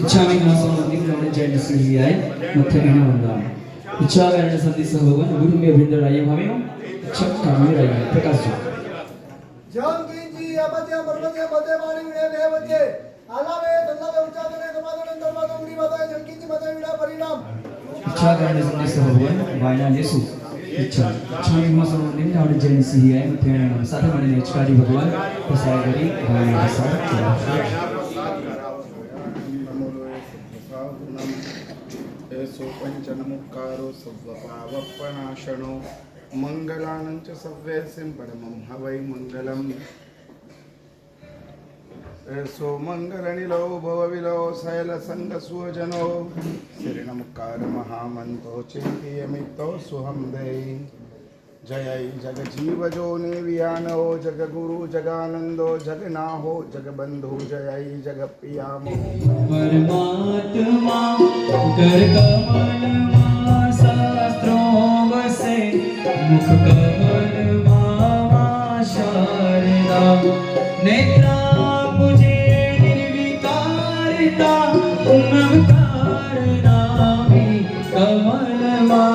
इच्छामि नासोऽन्तिं जयन्तीय मध्यमेन वन्दामि इच्छाकरण संदेश भगवान गुरु में अभिंदर आये भावे इच्छा कामे राये प्रकाश जंगी जी अपत्य पर्वते मते पाणी विणे देवते आलावे दल्लावे उच्चादने समादने दरवादो उड़ी बताए जंगी जी मते विड़ा परिणाम इच्छाकरण संदेश भगवान वायना येसु इच्छामि नासोऽन्तिं जयन्तीय मध्यमेन साथ મળીને इच्छाकारी भगवान प्रसाद करी वायना साथ सो पंचनमुक्कारो सव्वपावपणाशनो मंगलानं च सव्यसिं परमं हवै मंगलम् सो मंगलनिलो भवविलो शैलसङ्गसुजनो श्रीनमुक्कार महामन्तो चिन्त्यमितो सुहं देहि जय जगजीव जो नेवियानो जगगुरु जगानंदो जगनाहो जगबंधु जय जगप्रियामो परमात्मा कर कमल मा शास्त्रों बसे मुख कमल मा शारदा नेत्रा मुझे निर्विकारता नमकार नामी कमल मा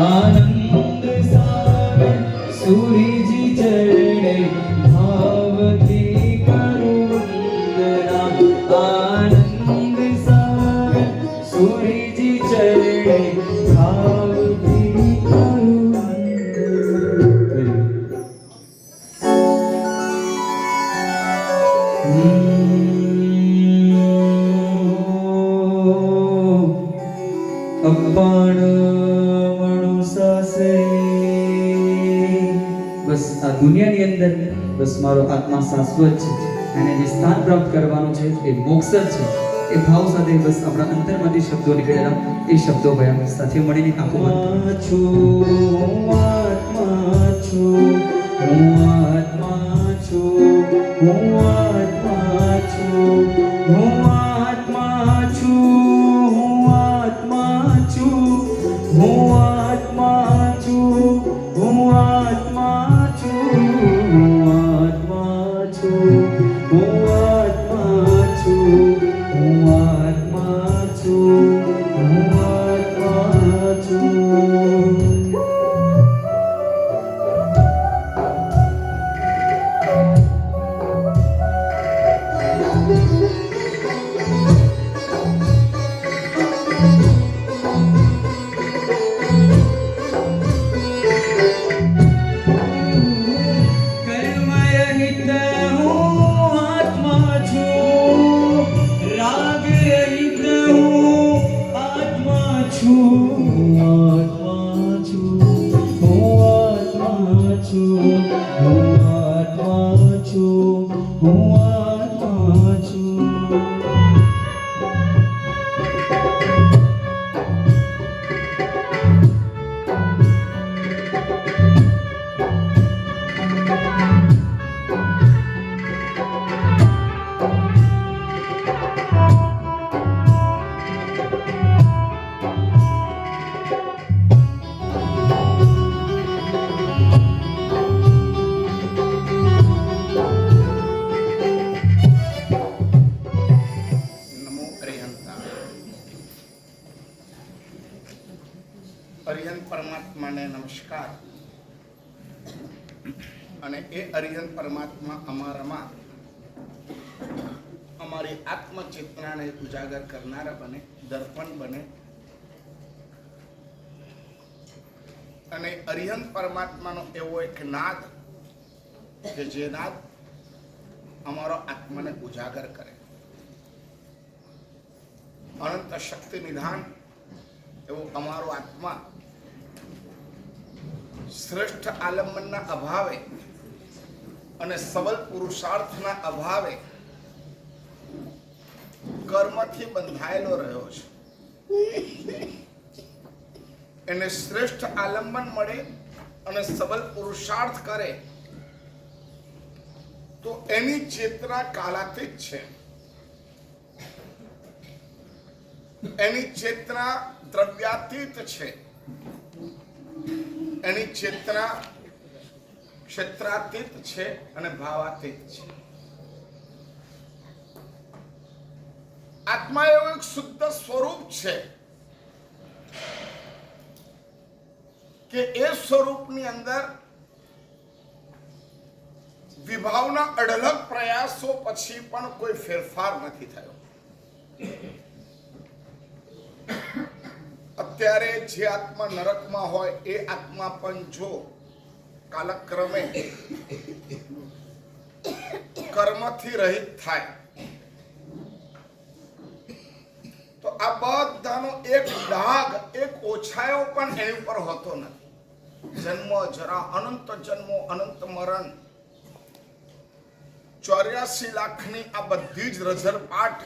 आनंद सागर सूरी जी चरणे भावती करुणा आनंद सागर सूरी जी चरणे भावती करुणा अपाण बस आ दुनिया ની અંદર बस મારો આત્મા શાશ્વત છે અને જે સ્થાન પ્રાપ્ત કરવાનું છે એ મોક્ષ છે એ ભાવ સાથે બસ આપણા અંતરમાંથી શબ્દો નીકળેલા એ શબ્દો ભયા સાથે મળીને આખો આત્મા છું આત્મા છું હું આત્મા છું હું આત્મા છું હું આત્મા છું હું આત્મા છું હું આત્મા છું હું આત્મા છું હું આત્મા છું હું આત્મા છું હું આત્મા છું હું આત્મા છું અરિહંત પરમાત્માને નમસ્કાર અને એ અરિહંત પરમાત્મા અમારામાં અમારી આત્મચેતનાને ઉજાગર કરનારા બને, દર્પણ બને અને અરિહંત પરમાત્માનો એવો એક નાદ કે જે નાદ અમારો આત્માને ઉજાગર કરે. અનંત શક્તિ નિધાન એવો અમારો આત્મા શ્રેષ્ઠ આલંબનના અભાવે અને સબલ પુરુષાર્થના અભાવે કર્મથી બંધાયેલો રહ્યો છે. એને શ્રેષ્ઠ આલંબન મળે અને સબલ પુરુષાર્થ કરે તો એની ચેતના કાલાતીત છે. એની ચેતના દ્રવ્યાતીત છે. એની ચેતના ક્ષેત્રાતીત છે અને ભાવાતીત છે. આત્મા એવું એક શુદ્ધ સ્વરૂપ છે કે એ સ્વરૂપની અંદર વિભાવના અઢળક પ્રયાસો પછી પણ કોઈ ફેરફાર નથી થયો. અત્યારે જે આત્મા નરકમાં હોય એ આત્મા પણ જો કાલક્રમે કર્મથી રહિત થાય તો આ બધાનો એક ડાઘ, એક ઓછાયો પણ એની ઉપર હોતો નથી. જન્મ જરા, અનંત જન્મો, અનંત મરણ, 84 લાખની આ બધી જ રઝળપાટ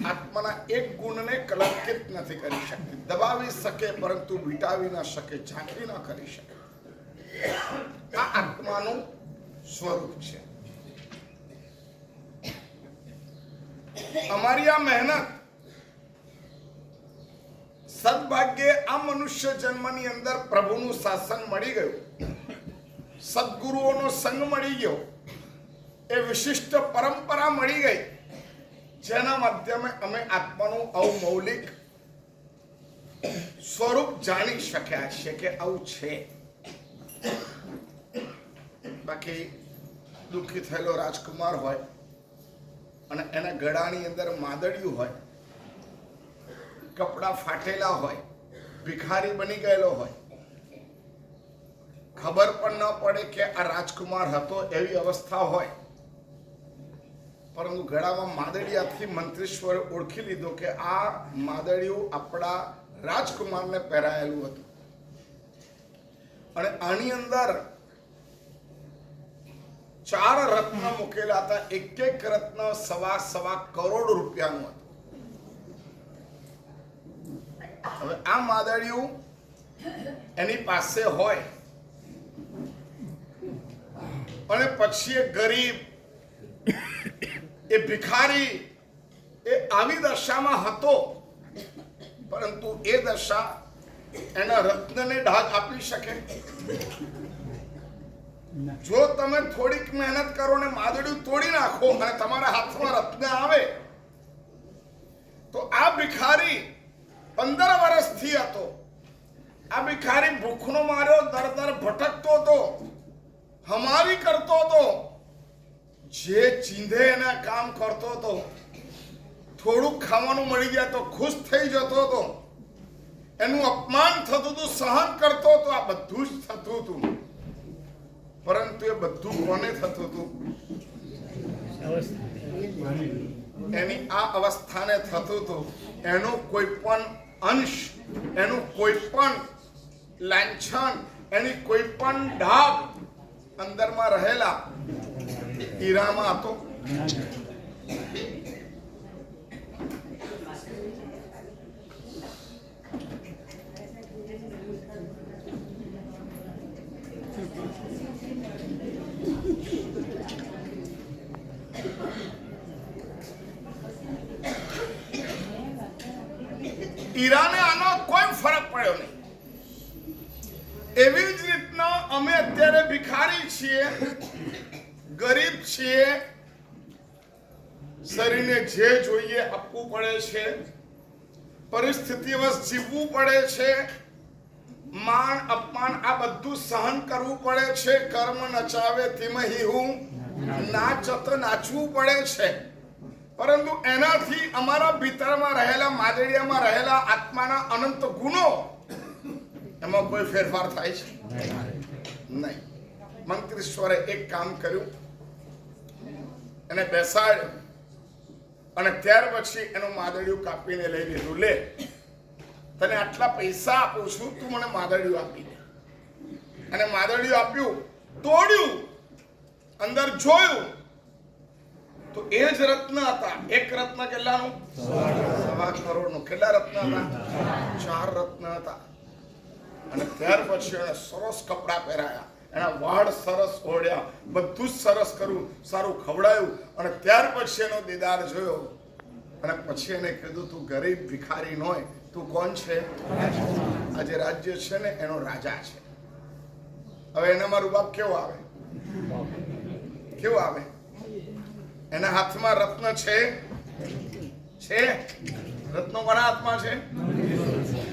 આત્માના એક ગુણને કલંકિત નથી કરી શકતી. દબાવી શકે પરંતુ વિટાવી ન શકે, ઝાંખી ન કરી શકે. આ આત્માનું સ્વરૂપ છે. અમારી આ મહેનત સદભાગ્યે આ મનુષ્ય જન્મની અંદર પ્રભુનું શાસન મળી ગયું, સદગુરુઓનો સંગ મળી ગયો, એ વિશિષ્ટ પરંપરા મળી ગઈ, જેના માધ્યમે અમે આત્માનું અવમૌલિક સ્વરૂપ જાણી શક્યા છે કે આવું છે. બાકી દુઃખી થયેલો રાજકુમાર હોય અને એના ગળાની અંદર માદડિયું હોય, કપડા ફાટેલા હોય, ભિખારી બની ગયેલો હોય, ખબર પણ ન પડે કે આ રાજકુમાર હતો એવી અવસ્થા હોય, પરંતુ ગળામાં માદડિયાથી મંત્રીશ્વરે ઓળખી લીધો કે આ માદડિયું આપણા રાજકુમારને પહેરાયેલું હતું. અને આની અંદર 4 રત્ન મૂકેલા હતા. એક એક રત્ન સવા કરોડ રૂપિયાનું હતું. હવે આ માદડિયું એની પાસે હોય અને પછી એ ગરીબ, એ ભિખારી, એ આવી દશામાં હતો, પરંતુ એ દશા એના રત્નને ડાઘ આપી શકે? જો તમે થોડીક મહેનત કરો ને માદડિયું તોડી નાખો અને તમારા હાથમાં રત્ન આવે તો આ ભિખારી 15 વર્ષથી હતો. આ ભિખારી ભૂખનો માર્યો દર ભટકતો હતો, હમારી કરતો હતો, જે ચીંધે એના કામ કરતો હતો. થોડુંક ખાવાનું મળી જાય તો ખુશ થઈ જતો હતો, એનું અપમાન થતું હતું, સહન કરતો હતો. આ બધું જ થતું હતું, પરંતુ એ બધું કોને થતું હતું? એની આ અવસ્થાને થતું હતું. એનો કોઈ પણ અંશ, એનું કોઈ પણ લાંછન, એની કોઈ પણ ડાઘ અંદરમાં રહેલા હીરામાં હતો. હીરાને આનો કોઈ ફરક પડ્યો નહીં. એવી જ રીતના અમે અત્યારે ભિખારી છીએ, ગરીબ છીએ, શરીરને જે જોઈએ આપવું પડે છે, પરિસ્થિતિવશ જીવવું પડે છે, માન અપમાન આ બધું સહન કરવું પડે છે. કર્મ નચાવે ધીમહી હું નાચત નાચવું પડે છે. પરંતુ એનાથી અમારા ભીતરમાં રહેલા, માદડિયામાં રહેલા આત્માના અનંત ગુણો, એમાં કોઈ ફેરફાર થાય છે નહીં. મંત્રીશ્વરે એક કામ કર્યું, એને બેસાડ્યો અને ત્યાર પછી એનું માદડિયું કાપીને લઈ લીધું. લે, તને આટલા પૈસા આપું છું, તું મને માદડિયું આપી દે. અને માદડિયું આપ્યું, તોડ્યું, અંદર જોયું તો એ જ રત્ન હતા. એક રત્ન કેટલાનું? 1.25 કરોડનું. કેટલા રત્ન હતા? 4 રત્ન હતા. અને ત્યાર પછી એને સરસ કપડા પહેરાયા, એના વાળ સરસ ઓઢ્યા, બધું જ સરસ કર્યું, સારું ખવડાયું. અને ત્યાર પછી એનો દીદાર જોયો અને પછી એને કીધું, તું ગરીબ ભિખારી ન હોય, તું કોણ છે? આજે રાજ્ય છે ને એનો રાજા છે. હવે એનામાં રૂબાબ કેવો આવે? કેવો આવે? એના હાથમાં રત્ન છે, છે રત્નો કોના હાથમાં છે?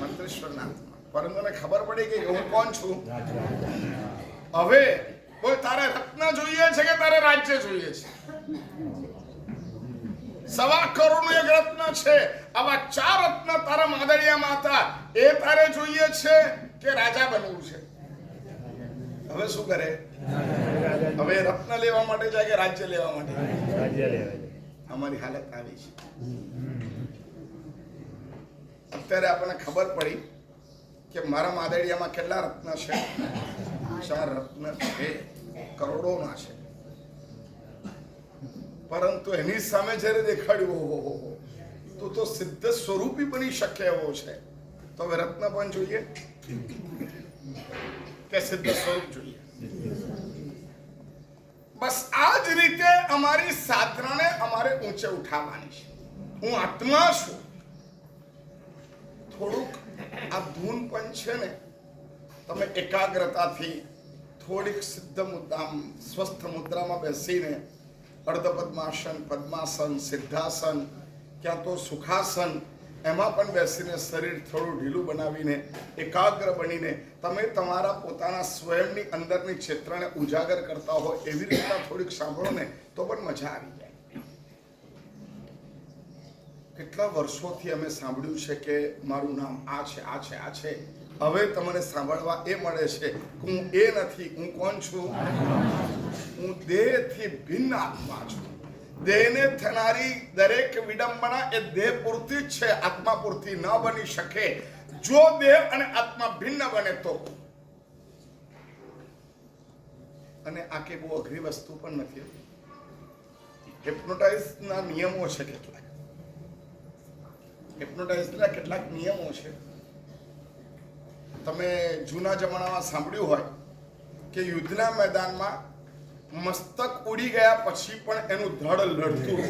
મંત્રેશ્વરના હાથમાં. પરંતુ મને ખબર પડી કે હું કોણ છું. હવે બોલ, તારે રત્ન જોઈએ છે કે તારે રાજ્ય જોઈએ છે? 1.25 કરોડનું એક રત્ન છે. આવા 4 રત્ન તારા માદળિયામાં હતા. એ તારે જોઈએ છે કે રાજા બનવું છે? હવે શું કરે? હવે રત્ન લેવા માટે જાય કે રાજ્ય લેવા માટે? અમારી હાલત આવી છે. અત્યારે આપણને ખબર પડી કે મારા માદળિયામાં કેટલા રત્ન છે? 4 રત્ન છે, કરોડોના છે. પરંતુ એની સામે જ્યારે દેખાડ્યું, ઓહો, તું તો સિદ્ધ સ્વરૂપી બની શકે એવો છે, તો હવે રત્ન પણ જોઈએ કે સિદ્ધ સ્વરૂપ જોઈએ? બસ આ જ રીતે અમારી સાધનાને અમારે ઊંચે ઉઠાવવાની છે. હું આત્મા છું. થોડુંક આ ધૂન પણ છે ને, તમે એકાગ્રતાથી થોડીક સિદ્ધ મુદ્રા, સ્વસ્થ મુદ્રામાં બેસીને અર્ધ પદ્માસન, પદ્માસન, સિદ્ધાસન, ક્યાં તો સુખાસન, એમાં પણ બેસીને શરીર થોડું ઢીલું બનાવીને એકાગ્ર બનીને તમે તમારા પોતાના સ્વયંની અંદરની ક્ષેત્રને ઉજાગર કરતા હોય એવી રીતના થોડીક સાંભળો ને તો પણ મજા આવી જાય. કેટલા વર્ષોથી અમે સાંભળ્યું છે કે મારું નામ આ છે, આ છે, આ છે. હવે તમને સાંભળવા એ મળે છે કે હું એ નથી. હું કોણ છું? હું દેહથી ભિન્ન આત્મા છું. દેહને થનારી દરેક વિડંબના એ દેહ પૂરતી જ છે, આત્મા પૂરતી ન બની શકે. જો દેહ અને આત્મા ભિન્ન બને તો. અને આ કે બહુ અઘરી વસ્તુ પણ નથી. હિપ્નોટાઇઝના નિયમો છે કેટલાક. હિપ્નોટાઇઝના કેટલાક નિયમો છે. તમે જૂના જમાનામાં સાંભળ્યું હોય કે યુદ્ધના મેદાનમાં મસ્તક ઉડી ગયા પછી પણ એનું ધડ લડતું.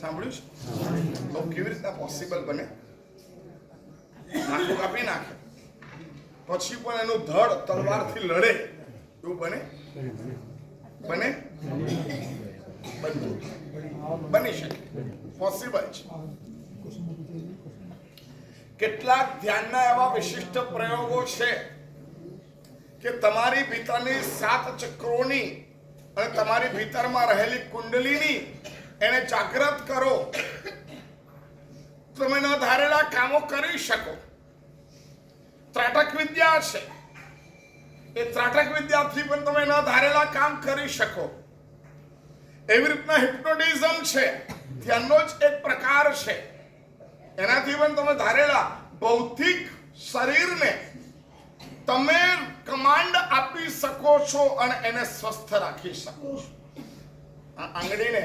સાંભળ્યું છે? તો કેવી રીતના પોસિબલ બને? નાખું કાપી નાખે પછી પણ એનું ધડ તલવારથી લડે એવું બને? બને? બની શકે, પોસિબલ છે. કેટલાક ધ્યાનના એવા વિશિષ્ટ પ્રયોગો છે કે તમારી ભીતરની 7 ચક્રોની અને તમારી ભીતરમાં રહેલી કુંડલીની એને જાગૃત કરો. તમે ન ધારેલા કામો કરી શકો. ત્રાટક વિદ્યા છે. એ ત્રાટક વિદ્યાથી પણ તમે ન ધારેલા કામ કરી શકો. એવી રીતના હિપ્નોટિઝમ છે, ધ્યાનનો જ એક પ્રકાર છે. એનાથી પણ તમે ધારેલા ભૌતિક શરીરને તમે કમાન્ડ આપી શકો છો અને એને સ્વસ્થ રાખી શકો છો. આ આંગળીને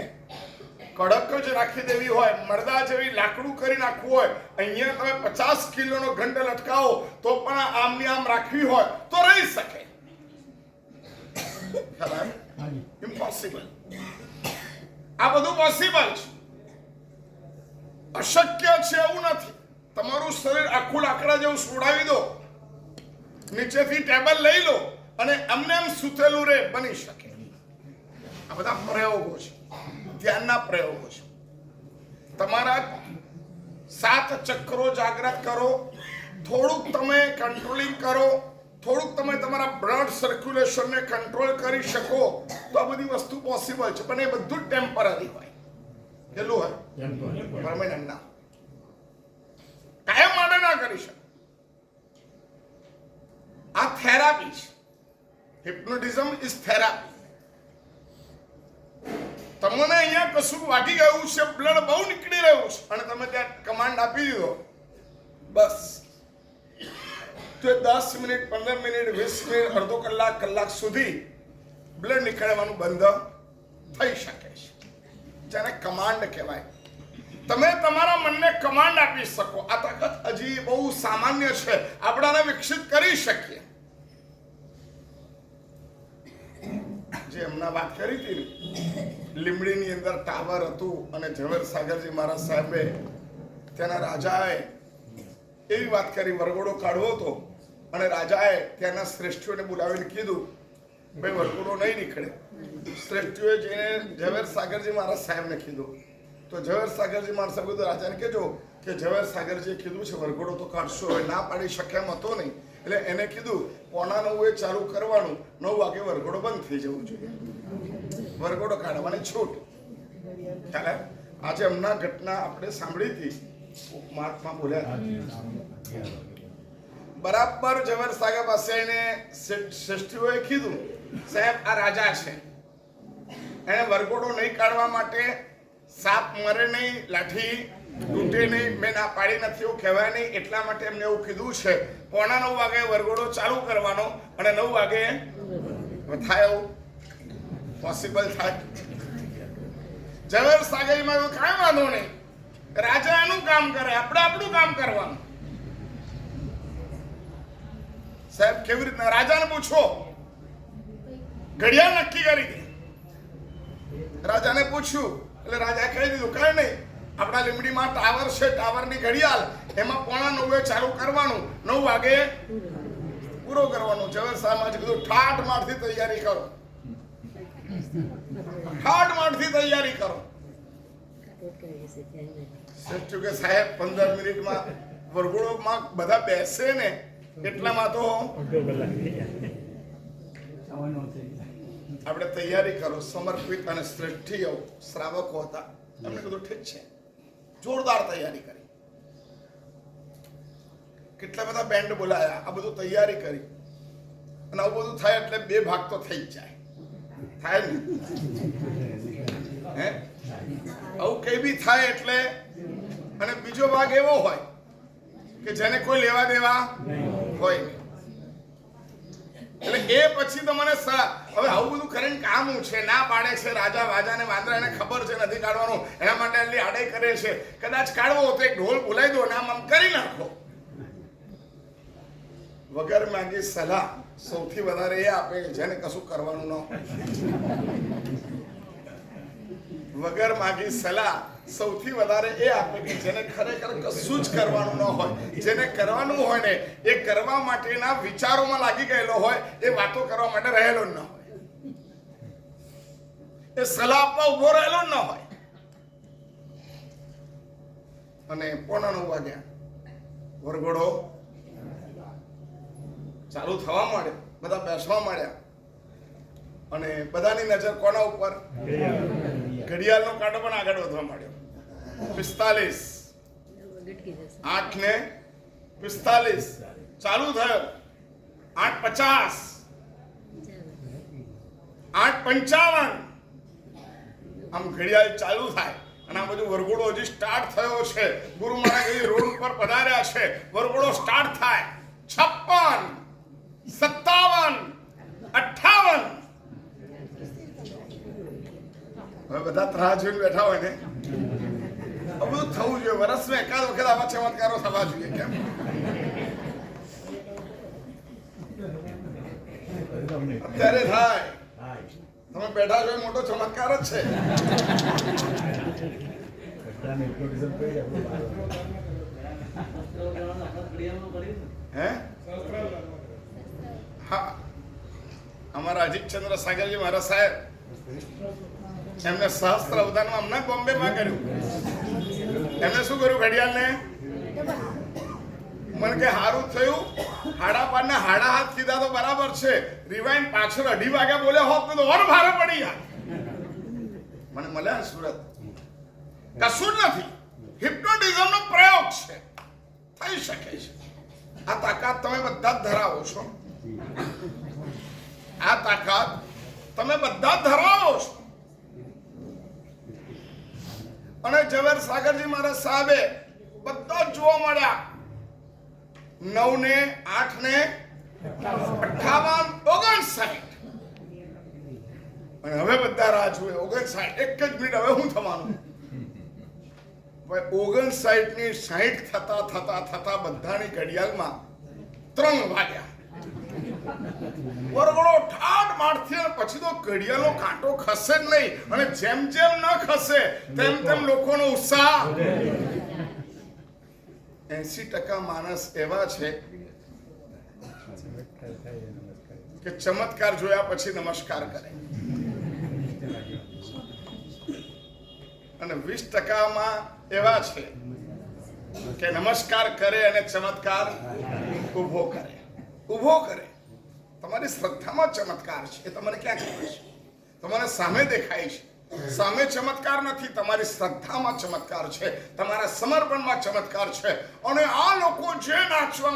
કડક જ રાખી દેવી હોય, મરદા જેવી લાકડું કરી નાખવું હોય, અહીંયા તમે 50 કિલોનો ઘંટ લટકાવો તો પણ આમની આમ રાખવી હોય તો રહી શકે. ઇમ્પોસિબલ. આ બધું પોસિબલ છે. અશક્ય છે એવું નથી. તમારું શરીર આખું લાકડા જેવું છોડાવી દો, નીચેથી ટેબલ લઈ લો અને અમને એમ સૂતેલું રે, બની શકે. આ બધા પ્રયોગો છે, ધ્યાનના પ્રયોગો છે. તમારા 7 ચક્રો જાગૃત કરો, થોડુંક તમે કંટ્રોલિંગ કરો, થોડુંક તમે તમારા બ્લડ સર્ક્યુલેશનને કંટ્રોલ કરી શકો તો આ બધી વસ્તુ પોસિબલ છે. પણ એ બધું ટેમ્પરરી હોય. કેટલું હોય? પરમેનન્ટ ના, કાયમ માટે ના કરી શકો. આ થેરાપી છે. Hypnotism is therapy. તમને અહીંયા કશું વાગી ગયું છે, બ્લડ બહુ નીકળી રહ્યું છે અને તમે ત્યાં કમાન્ડ આપી દીધો, બસ તો 10 મિનિટ, 15 મિનિટ, 20 મિનિટ, અડધો કલાક, કલાક સુધી બ્લડ નીકળવાનું બંધ થઈ શકે છે. જેને કમાન્ડ કહેવાય. તમે તમારા મનને કમાન્ડ આપી શકો. આ તાકાત હજી બહુ સામાન્ય છે, આપણાને વિકસિત કરી શકીએ. જે હમણાં વાત કરી હતી, લીમડીની અંદર ટાવર હતું અને ઝવેર સાગરજી મહારાજ સાહેબે ત્યાંના રાજાએ એવી વાત કરી, વરઘોડો કાઢવો હતો અને રાજાએ ત્યાંના શ્રેષ્ઠીઓને બોલાવીને કીધું, ભાઈ વરઘોડો નહીં નીકળે. શ્રેષ્ઠીઓએ જઈને ઝવેર સાગરજી મહારાજ સાહેબને કીધું. તો ઝવેર સાગરજી માણસે કીધું રાજાને કહેજો કે ઝવેર સાગરજીએ કીધું છે વરઘોડો તો કાઢશો, હવે ના પાડી શકે એમ હતો નહીં. એટલે એને કીધું 8:45 ચાલુ કરવાનું, 9 વાગે વરઘોડો બંધ થઈ જવું જોઈએ, વરઘોડો કાઢવાની છૂટ. ખ્યાલ આવ્યો? આજે હમણાં ઘટના આપણે સાંભળી હતી, મહાત્મા બોલ્યા બરાબર ઝવેર સાગર પાસે એને શ્રેષ્ઠીઓએ કીધું સાહેબ આ રાજા છે, એને વરઘોડો નહીં કાઢવા માટે સાપ મરે નહીં, લાઠી તૂટે નહીં, મેં ના પાડી નથી એવું કહેવાય નહીં, એટલા માટે એમને એવું કીધું છે 8:45 વાગે વરઘોડો ચાલુ કરવાનો અને 9 વાગે થાય એવું પોસિબલ થાય. ઝવેર સાગરમાં તો કાંઈ વાંધો નહીં, રાજા એનું કામ કરે, આપણે આપણું કામ કરવાનું. સાહેબ કેવી રીતના? રાજાને પૂછો, ઘડિયાળ નક્કી કરી દે. રાજાને પૂછ્યું એટલે રાજાએ કહી દીધું કાંઈ નહીં, આપણા લીમડીમાં ટાવર છે, ટાવરની ઘડિયાળ એમાં 8:45 ચાલુ કરવાનું, 9 વાગે પૂરો કરવાનું. ઝવેર સાહેબ કીધું ઠાઠ માઠથી તૈયારી કરો, ઠાઠ માઠથી તૈયારી કરો. કે સાહેબ 15 મિનિટમાં વરઘોડોમાં બધા બેસે ને એટલામાં તો આપણે તૈયારી કરો. સમર્પિત અને શ્રેષ્ઠીઓ શ્રાવકો હતા, એમને કીધું ઠીક છે, જોરદાર તૈયારી કરી. કેટલા બધા બેન્ડ બોલાયા, આ બધું તૈયારી કરી. અને આવું બધું થાય એટલે 2 ભાગ તો થઈ જ જાય, થાય ને? હે આવું કઈ બી થાય એટલે. અને બીજો ભાગ એવો હોય કે જેને કોઈ લેવા દેવા હોય નહીં. એટલે એ પછી તો મને હવે આવું બધું કરીને કામ છે, ના પાડે છે રાજા વાજા ને વાંદરા, એને ખબર છે નથી કાઢવાનું, એના માટે એટલી આડાઈ કરે છે. કદાચ કાઢવો તો એક ઢોલ બોલાવી દો ને આમ કરી નાખો. વગર માંગી સલાહ સૌથી વધારે એ આપે કે જેને કશું કરવાનું ન હોય. વગર માગી સલાહ સૌથી વધારે એ આપે કે જેને ખરેખર કશું જ કરવાનું ન હોય, જેને કરવાનું હોય ને એ કરવા માટેના વિચારોમાં લાગી ગયેલો હોય, એ વાતો કરવા માટે રહેલો જ ન હોય, એ સલાહ આપવા ઉભો રહેલો જ ન હોય. અને 8:45 વાગ્યા વરઘોડો ચાલુ થવા માંડ્યો, બધા બેસવા માંડ્યા અને બધાની નજર કોના ઉપર? ઘડિયાળનો કાંટો પણ આગળ વધવા માંડ્યો. 45 8:45 ચાલુ થયો, 8:50 8:55 આમ ઘડિયાળ ચાલુ થાય અને આ બધું વરઘોડો હજી સ્ટાર્ટ થયો છે. ગુરુ મહારાજ રોડ ઉપર પધાર્યા છે, વરઘોડો સ્ટાર્ટ થાય. 56 57 58 હવે બધા ત્રાહ જોઈને બેઠા હોય ને, બધું થવું જોઈએ. વર્ષમાં એકાદ વખત આવા ચમત્કારો થવા જોઈએ. કેમ? અત્યારે થાય, તમે બેઠા છો એ મોટો ચમત્કાર જ છે. હે હા, અમારા અજીતચંદ્ર સાગરજી મારા સાહેબ એમને સહસ્ત્ર અવદાનમાં અમને બોમ્બેમાં કર્યું. એમને શું કર્યું? ઘડિયાળને મને કે સારું થયું, 5:30 ને 7:30 કીધા તો બરાબર છે, રિવાઇન્ડ પાછળ 2:30 વાગ્યા બોલ્યા હોત તો ઓર ભારે પડી યાર. મને મળ્યા સુરત, કશું જ નથી, હિપ્નોટિઝમ નો પ્રયોગ છે, થઈ શકે છે. આ તાકાત તમે બધા જ ધરાવો છો, આ તાકાત તમે બધા જ ધરાવો છો. અને ઝવેર સાગરજી મારા સાહેબે બધા જ જોવા મળ્યા. 9 ને 8 ને 58 59 અને હવે બધા રાહ જુએ. 59 એક જ મિનિટ, હવે શું થવાનું? 59 ની 60 થતા બધાની ઘડિયાળમાં 3 વાગ્યા. વરઘોડો ઠાઠ મારથી પછી તો ઘડિયાળનો કાંટો ખસે જ નહીં. અને જેમ જેમ ન ખસે તેમ તેમ લોકોનો ઉત્સાહ. 80% માણસ એવા છે કે ચમત્કાર જોયા પછી નમસ્કાર કરે. અને 20% એવા છે કે નમસ્કાર કરે અને ચમત્કાર ઊભો કરે. તમારી શ્રદ્ધામાં ચમત્કાર છે. એ તમને ક્યાં ખબર છે? તમારે સામે દેખાય છે. સામે ચમત્કાર નથી, તમારી શ્રદ્ધામાં ચમત્કાર છે, તમારા સમર્પણમાં ચમત્કાર છે. અને આ લોકો જે નાચવા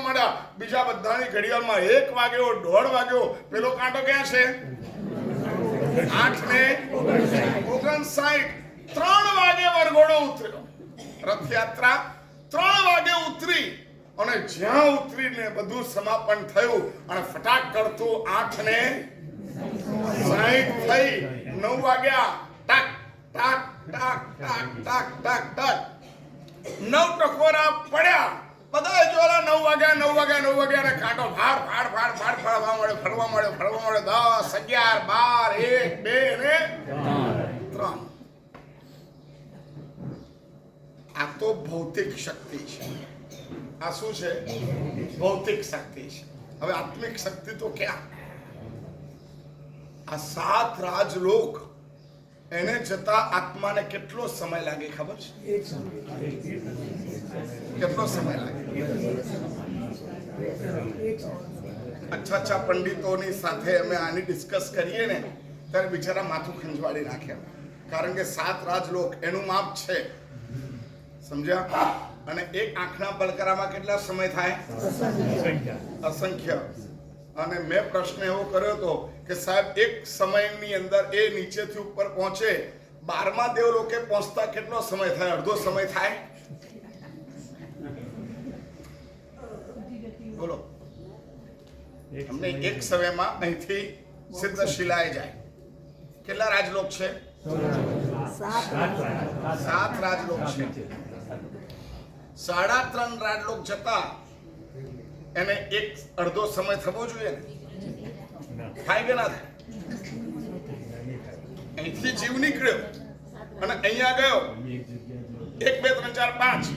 માંડ્યા બીજા બધાની ઘડિયાળમાં 1 વાગ્યો 1:30 વાગ્યો, પેલો કાંટો ક્યાં છે? 8:59. 3 વાગે વરઘોડો ઉતર્યો. રથયાત્રા 3 વાગે ઉતરી અને જ્યાં ઉતરીને બધું સમાપન થયું અને ફટાક કરતું 8:60 થઈ. 9 વાગ્યા. ટાક ટાક ટાક ટાક ટાક ટાક ટાક 9 ટકોરા પડ્યા. બધા જોલા 9 વાગ્યા ને કાંટો ફરવા મળ્યો 10, 11, 12, 1, 2 ને 3. આ તો ભૌતિક શક્તિ છે. આ શું છે? ભૌતિક શક્તિ છે. હવે આત્મિક શક્તિ તો ક્યાં? આ 7 રાજલોક એને જતા આત્માને કેટલો સમય લાગે ખબર છે? કેટલો સમય લાગે? અચ્છા પંડિતોની સાથે અમે આની ડિસ્કસ કરીએ ને ત્યારે બિચારા માથું ખંજવાળી નાખે. કારણ કે 7 રાજલોક એનું માપ છે, સમજ્યા? અને એક આંખના પલકરામાં કેટલા સમય થાય? અસંખ્ય. અને મેં પ્રશ્ન એવો કર્યો હતો કે સાહેબ એક સમયની અંદર એ નીચેથી ઉપર પહોંચે, 12મા દેવલોકે પહોંચતા કેટલો સમય થાય? અડધો સમય થાય? બોલો. અમને એક સમયમાં અહીંથી સિદ્ધશિલાએ જાય. કેટલા રાજલોક છે? 7 રાજલોક છે. 3.5 રાજલોક જતા એને અડધો સમય થવો જોઈએ ને? થાય કે ના થાય? અહીંથી જીવ નીકળ્યો અને અહીંયા ગયો 1, 2, 3, 4, 5.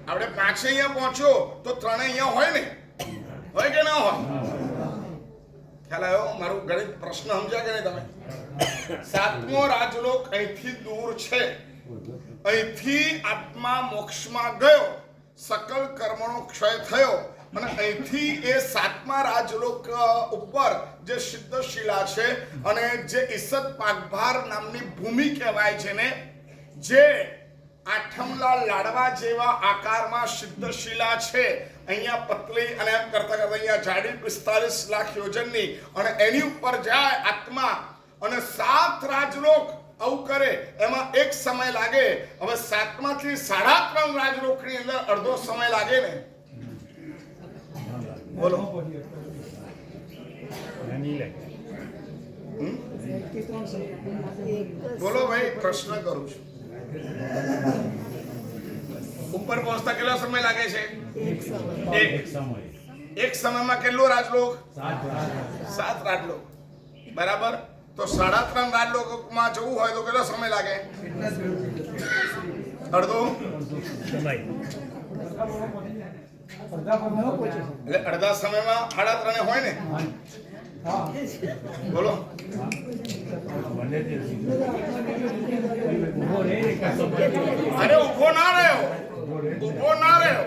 આપણે 5 અહીંયા પહોંચ્યો તો 3 અહીંયા હોય ને? હોય કે ના હોય? ખ્યાલ આવ્યો? મારું ગણિત પ્રશ્ન સમજ્યા કે નહીં તમે? 7મો રાજલોક અહીંથી દૂર છે. અહીંથી આત્મા મોક્ષમાં ગયો, સકલ કર્મનો ક્ષય થયો અને અહીંથી એ 7મા રાજલોક ઉપર જે સિદ્ધશિલા છે અને જે ઈસત પાકભાર નામની ભૂમિ કહેવાય છે ને, જે આઠમલા લાડવા જેવા આકારમાં સિદ્ધશિલા છે. અહીંયા પતલી અને એમ કરતા અહીંયા જાડી 45 લાખ યોજનની, અને એની ઉપર જાય આત્મા અને 7 રાજલોક આવું કરે. એમાં એક સમય લાગે. હવે 7માંથી 3.5 રાજલોકની અંદર અડધો સમય લાગે ને? બોલો. બોલો ભાઈ, પ્રશ્ન કરું છું. ઉપર પહોંચતા કેટલો સમય લાગે છે? એક સમયમાં કેટલો રાજલોક? 7 રાજલોક. બરાબર. તો 3.5 રાજલોકમાં જવું હોય તો કેટલો સમય લાગે? અડધો સમય. એટલે અડધા સમયમાં 3.5 હોય ને? બોલો. અરે ઉભો ના રહ્યો.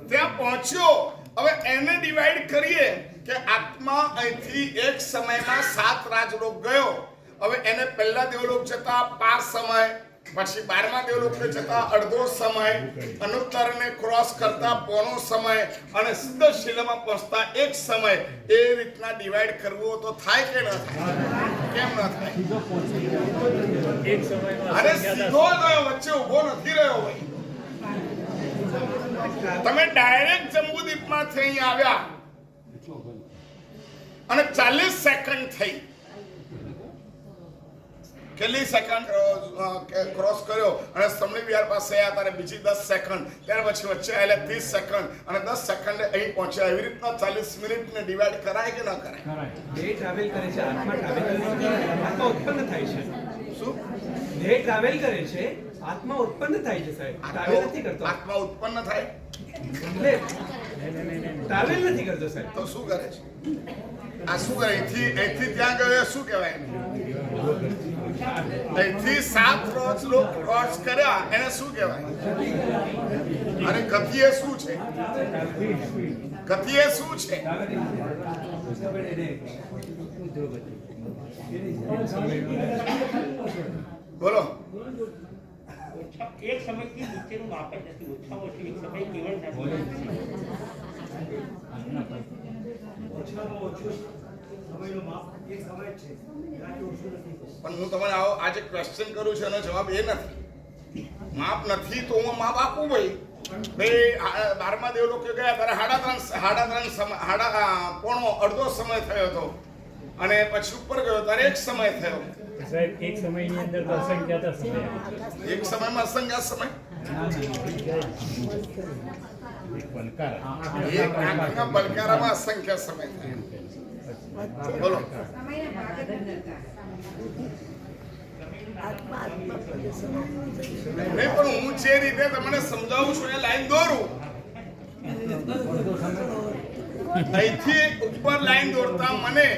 ત્યાં પહોંચ્યો. હવે એને ડિવાઈડ કરીએ કે આત્મા અહીંથી એક સમયમાં 7 રાજલોક ગયો. હવે એને પહેલા દેવલોક જતા 5 સમય, પછી 12મા દેવલોકે જતા અડધો સમય, અનુત્તરને ક્રોસ કરતા પોણો સમય અને સિદ્ધશિલામાં પહોંચતા 1 સમય. એ રીતના ડિવાઈડ કરવું તો થાય કે ન થાય? કેમ ન થાય? અરે સીધો ગયો, વચ્ચે ઉભો નથી રહ્યો ભાઈ. તમે ડાયરેક્ટ જંબુદ્વીપમાંથી અહીં આવ્યા અને 40 સેકન્ડ થઈ. કેટલી સેકન્ડ ક્રોસ કર્યો અને સમણી વિહાર પાસે આવ્યા ત્યારે બીજી 10 સેકન્ડ, ત્યાર પછી વચ્ચે આવેલા 30 સેકન્ડ અને 10 સેકન્ડે અહીં પહોંચ્યા. એવી રીતના 40 મિનિટને ડિવાઈડ કરાય કે ન કરાય? દેહ ટ્રાવેલ કરે છે, આત્મા ટ્રાવેલ કરે છે, આત્મા ઉત્પન્ન થાય છે. શું? દેહ ટ્રાવેલ કરે છે, આત્મા ઉત્પન્ન થાય છે સાહેબ. ટ્રાવેલ નથી કરતો. આત્મા ઉત્પન્ન થાય એટલે ટ્રાવેલ નથી કરતો સાહેબ. તો શું કરે છે? આ શું કરે? અહીંથી ત્યાં ગયો એ શું કહેવાય? અહીંથી 7 ક્રોસ કર્યા એને શું કહેવાય? અને ગતિએ શું છે? ગતિએ શું છે? બોલો. એક સમયથી નીચેનું માપ જ નથી, ઓછામાં ઓછું એક સમય કેવળ પણ હું તમને આજે ક્વેશ્ચન કરું છું એનો જવાબ એ નથી. માપ નથી તો હું માપ આપું ભાઈ. 12મા દેવ લોકો ગયા ત્યારે 3:30 પોણો અડધો સમય થયો હતો અને પછી ઉપર ગયો ત્યારે 1 સમય થયો. સાહેબ એક સમયની અંદર તો અસંખ્ય સમય એક સમયમાં અસંખ્ય સમય. એક આંખના પલકારામાં અસંખ્ય સમય થાય. બોલો. નહીં પણ હું જે રીતે તમને સમજાવું છું એ લાઈન દોરું. અહીંથી ઉપર લાઈન દોરતા મને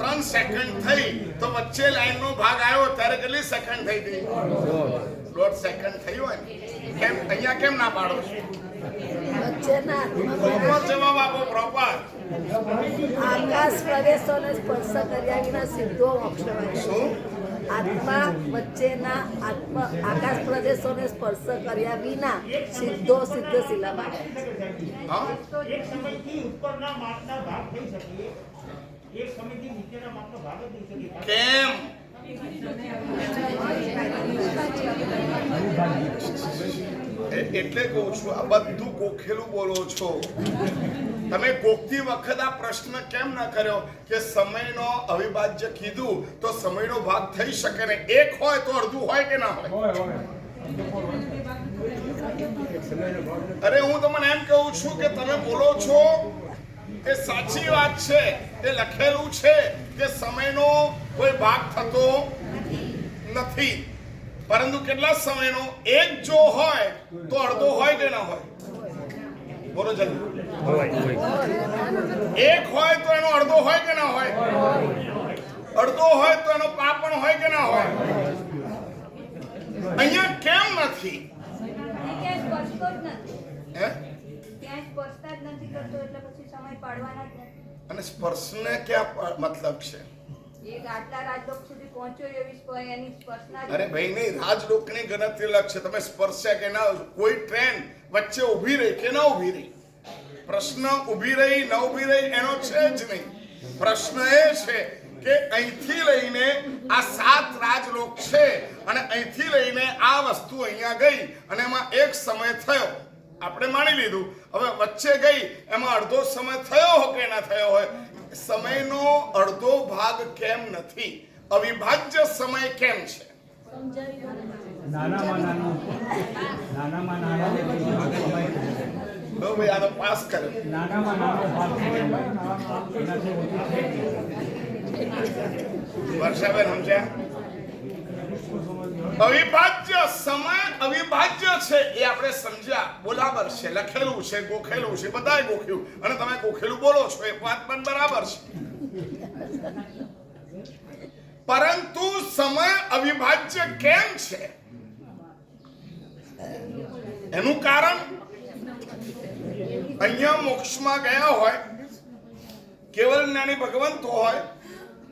3 સેકન્ડ થઈ તો વચ્ચે લાઈન નો ભાગ આવ્યો ત્યારે કેટલી સેકન્ડ થઈ ગઈ? 1.5 સેકન્ડ થઈ હોય. કેમ અહીંયા કેમ ના પાડો છો? પ્રોપર જવાબ આપો. પ્રોપર. આકાશ પ્રદેશોને સ્પર્શ કર્યા વિના સીધો મોક્ષ મળે. શું? આત્મા વચ્ચેના આકાશ પ્રદેશોને સ્પર્શ કર્યા વિના સીધો શિલામાં. હા? એક સમયથી ઉપરના માપના ભાગ થઈ શકે, એક સમયથી નીચેના માપનો ભાગ જ થઈ શકે. કેમ? એટલે કહું છું આ બધું ગોખેલું બોલો છો તમે. ગોખતી વખત આ પ્રશ્ન કેમ ના કર્યો કે સમયનો અવિભાજ્ય કીધું તો સમયનો ભાગ થઈ શકે ને? એક હોય તો અડધું હોય કે ના હોય? અરે હું તમને એમ કહું છું કે તમે બોલો છો એ સાચી વાત છે. એ લખેલું છે કે સમયનો કોઈ ભાગ થતો નથી, પરંતુ કેટલા સમયનો? એક જો હોય તો અડધો હોય કે ના હોય? બોલો જલ્દી. એક હોય તો એનો અડધો હોય કે ના હોય? અડધો હોય તો એનો પા પણ હોય કે ના હોય? અહીંયા કેમ નથી? હે? અને સ્પર્શને ક્યાં મતલબ છે? અરે ભાઈ નહીં, રાજલોકની ગણતરી અલગ છે. તમે સ્પર્શ્યા કે ના? કોઈ ટ્રેન વચ્ચે ઊભી રહી કે ના ઊભી રહી? પ્રશ્ન ઊભી રહી ન ઊભી રહી એનો છે જ નહીં. પ્રશ્ન એ છે કે અહીંથી લઈને આ 7 રાજલોક છે અને અહીંથી લઈને આ વસ્તુ અહીંયા ગઈ અને એમાં એક સમય થયો. આપણે માની લીધું. હવે વચ્ચે ગઈ એમાં અડધો સમય થયો હોય કે ના થયો હોય? સમયનો અડધો ભાગ કેમ નથી? અવિભાજ્ય સમય કેમ છે? ભાઈ આનો પાસ કર્યો. વર્ષાબેન સમજ્યા? અવિભાજ્ય સમય અવિભાજ્ય છે એ આપણે સમજ્યા. બરાબર છે, લખેલું છે, ગોખેલું છે, બધાએ ગોખ્યું અને તમે ગોખેલું બોલો છો એ વાત પણ બરાબર છે. પરંતુ સમય અવિભાજ્ય કેમ છે એનું કારણ અહીંયા મોક્ષમાં ગયા હોય કેવલ જ્ઞાની ભગવંતો હોય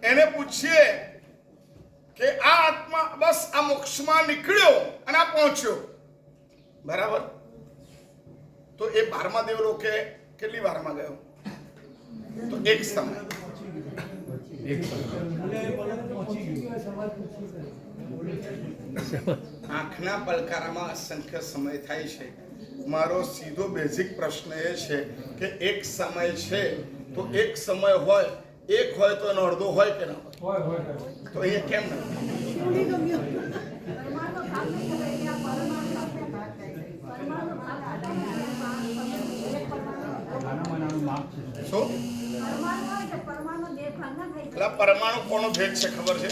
એને પૂછીએ કે આ આત્મા બસ આ મોક્ષમાં નીકળ્યો અને આ પહોંચ્યો બરાબર, તો એ 12મા દેવલોકે કેટલી વારમાં ગયો? તો એક સમય. આંખના પલકારામાં અસંખ્ય સમય થાય છે. મારો સીધો બેઝિક પ્રશ્ન એ છે કે એક સમય છે તો એક સમય હોય, એક હોય તો એનો અડધો હોય કે ના હોય? તો અહીંયા કેમ નથી? શું પરમાણુ કોનો ભેદ છે ખબર છે?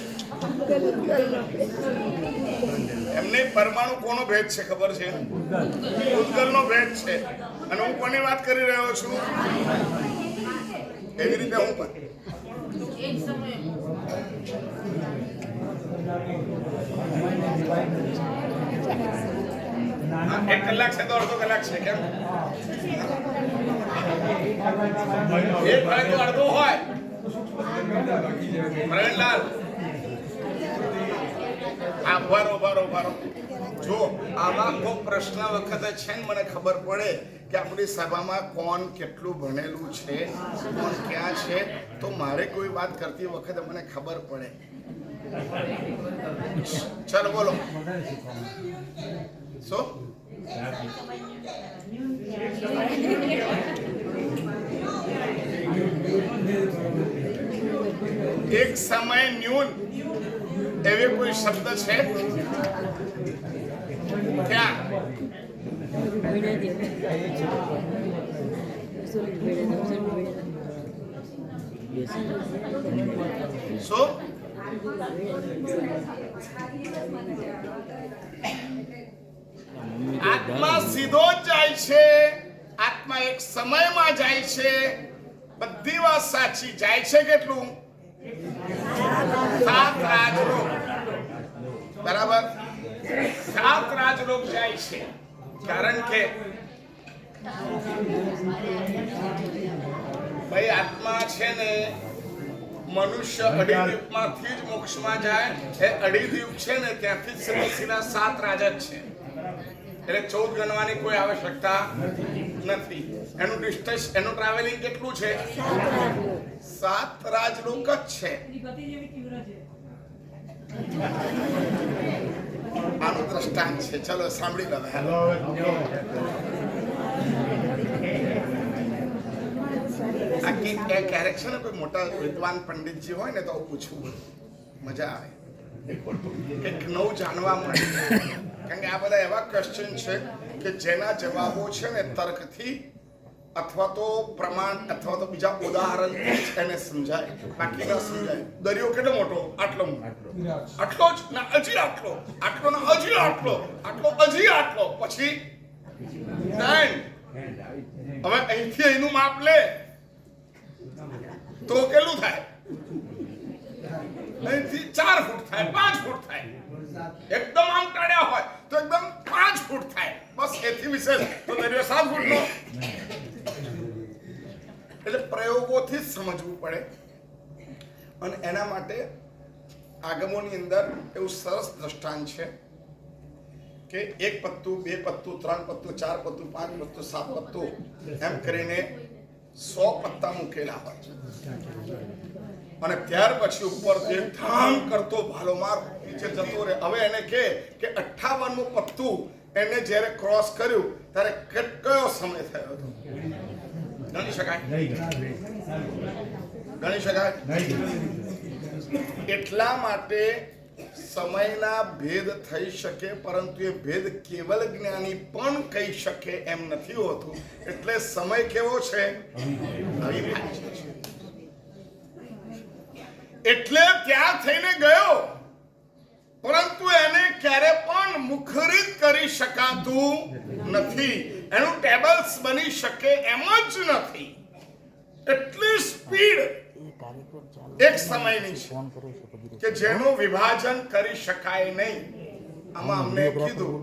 એમને પરમાણુ કોનો ભેદ છે ખબર છે? ઉદ્ગલનો ભેદ છે. અને હું કોની વાત કરી રહ્યો છું? એવી રીતે હું પણ એક કલાક છે તો અડધો કલાક છે કેમ? એક હોય તો અડધો હોય. પ્રવીણલાલ આ બરો જો આવા કોઈ પ્રશ્ન વખતે છે ને મને ખબર પડે કે આપણી સભામાં કોણ કેટલું ભણેલું છે, કોણ ક્યાં છે, તો મારે કોઈ વાત કરતી વખતે મને ખબર પડે. ચાલો બોલો. શું એક સમય ન્યૂન એવી કોઈ શબ્દ છે ક્યાં? શું આત્મા સીધો જ જાય છે, આત્મા એક સમયમાં જાય છે, બધી વાત સાચી. જાય છે કેટલું? 7 રાજલોક. બરાબર, 7 રાજલોક જાય છે. કારણ કે ભાઈ આત્મા છે ને મનુષ્ય અડીદ્વીપમાંથી જ મોક્ષમાં જાય. એ અડીદ્વીપ છે ને ત્યાંથી જ સીધા 7 રાજ જ છે. એટલે 14 ગણવાની કોઈ આવશ્યકતા નથી. એનું ડિસ્ટન્સ, એનું ટ્રાવેલિંગ કેટલું છે? 7 રાજલોક જ છે. આનું દ્રષ્ટાંત છે. ચલો સાંભળી લો. આ ક્યારેક છે ને કોઈ મોટા વિદ્વાન પંડિતજી હોય ને તો પૂછવું મજા આવે, એક નવું જાણવા મળે. કારણ કે આ બધા એવા ક્વેશ્ચન છે કે જેના જવાબો છે ને તર્કથી અથવા તો પ્રમાણ અથવા તો બીજા ઉદાહરણ એને સમજાય, બાકી ના સમજાય. દરિયો કેટલો મોટો? આટલો મોટો. આટલો જ ના હજી આટલો, આટલો ના હજી આટલો, આટલો હજી આટલો, પછી હવે અહીંથી અહીંનું માપ લે તો કેટલું થાય? અહીંથી 4 ફૂટ થાય, 5 ફૂટ થાય. એકદમ આમ ટાળ્યા હોય તો એકદમ 5 ફૂટ થાય. બસ એથી વિશેષ તો દરિયો 7 ફૂટનો. એટલે પ્રયોગોથી જ સમજવું પડે. અને એના માટે આગમોની અંદર એવું સરસ દ્રષ્ટાંત છે કે 1 પત્તું, 2 પત્તું, 3 પત્તું, 4 પત્તું, 5 પત્તું, 7 પત્તું એમ કરીને 100 પત્તા મૂકેલા હોય છે. અને ત્યાર પછી ઉપર જે ઠામ કરતો ભાલો માર નીચે જતો રહે. હવે એને કે 58મું પત્તું એને જ્યારે ક્રોસ કર્યું ત્યારે કયો સમય થયો હતો? ગણી શકાય? ગણી શકાય? એટલા માટે સમયના ભેદ થઈ શકે, પરંતુ એ ભેદ કેવલ જ્ઞાની પણ કહી શકે એમ નથી હોતું. એટલે સમય કેવો છે? અવિભાજ્ય છે. એટલે ત્યાં થઈને ગયો, પરંતુ એને ક્યારે પણ મુખરિત કરી શકાતું નથી. એનું ટેબલ્સ બની શકે એમ જ નથી. એટલી સ્પીડ એક સમયની છે કે જેનું વિભાજન કરી શકાય નહીં. આમાં અમને કીધું